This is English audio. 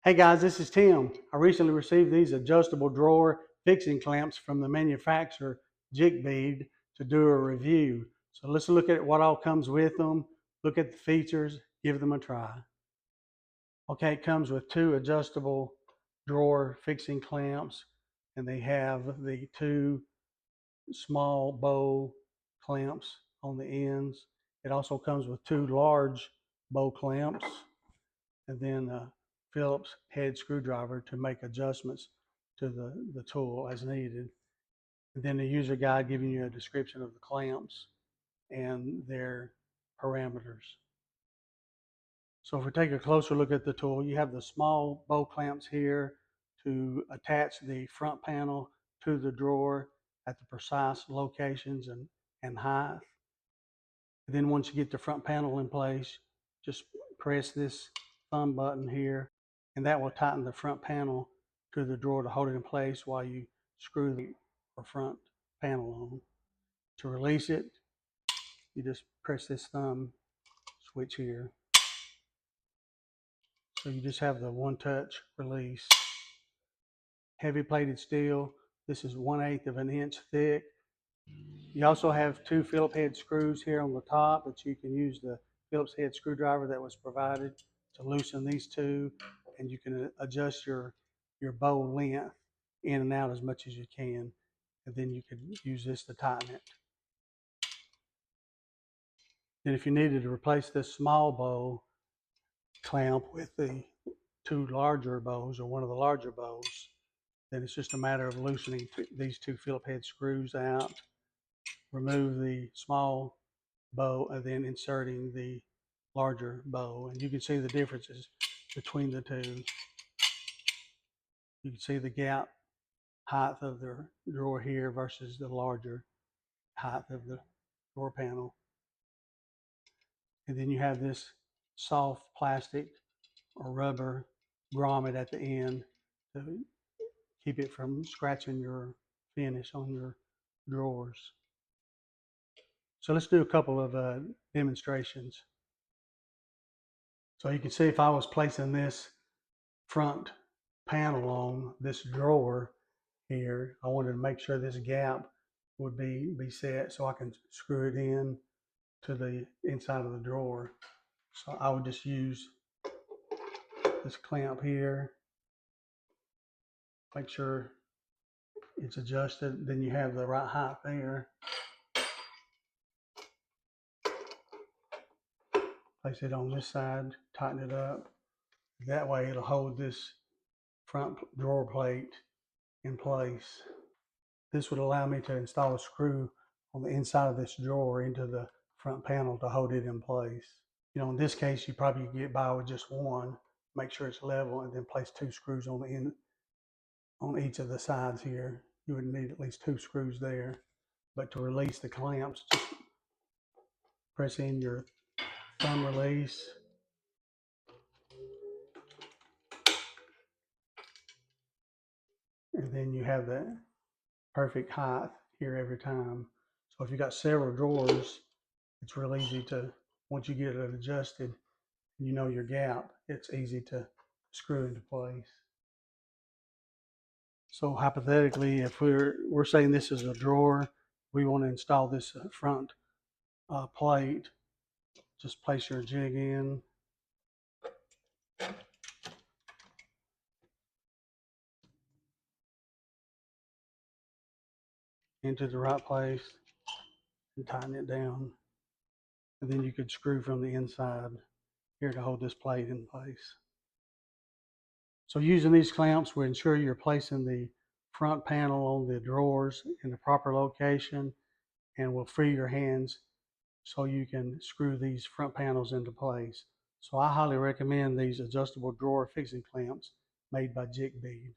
Hey guys, this is Tim. I recently received these adjustable drawer fixing clamps from the manufacturer G.EDWARDS to do a review. So let's look at what all comes with them, look at the features, give them a try. Okay, it comes with two adjustable drawer fixing clamps, and they have the two small bow clamps on the ends. It also comes with two large bow clamps, and then a Phillips head screwdriver to make adjustments to the tool as needed. And then the user guide giving you a description of the clamps and their parameters. So if we take a closer look at the tool, you have the small bow clamps here to attach the front panel to the drawer at the precise locations and height. And then once you get the front panel in place, just press this thumb button here, and that will tighten the front panel to the drawer to hold it in place while you screw the front panel on. To release it, you just press this thumb switch here. So you just have the one touch release. Heavy plated steel. This is 1/8 of an inch thick. You also have two Phillips head screws here on the top, but you can use the Phillips head screwdriver that was provided to loosen these two, and you can adjust your bow length in and out as much as you can, and then you could use this to tighten it. Then if you needed to replace this small bow clamp with the two larger bows or one of the larger bows, then it's just a matter of loosening these two Phillips head screws out, remove the small bow, and then inserting the larger bow. And you can see the differences between the two. You can see the gap height of the drawer here versus the larger height of the drawer panel. And then you have this soft plastic or rubber grommet at the end to keep it from scratching your finish on your drawers. So let's do a couple of demonstrations. So you can see if I was placing this front panel on this drawer here, I wanted to make sure this gap would be set so I can screw it in to the inside of the drawer. So I would just use this clamp here, make sure it's adjusted, then you have the right height there. Place it on this side, tighten it up. That way it'll hold this front drawer plate in place. This would allow me to install a screw on the inside of this drawer into the front panel to hold it in place. You know, in this case, you probably get by with just one, make sure it's level, and then place two screws on the end, on each of the sides here. You would need at least two screws there. But to release the clamps, just press in your thumb release. And then you have the perfect height here every time. So if you've got several drawers, it's real easy to, once you get it adjusted, you know your gap, it's easy to screw into place. So hypothetically, if we're saying this is a drawer, we want to install this front plate, just place your jig in. Into the right place and tighten it down. And then you could screw from the inside here to hold this plate in place. So using these clamps will ensure you're placing the front panel on the drawers in the proper location and will free your hands so you can screw these front panels into place. So I highly recommend these adjustable drawer fixing clamps made by G.EDWARDS.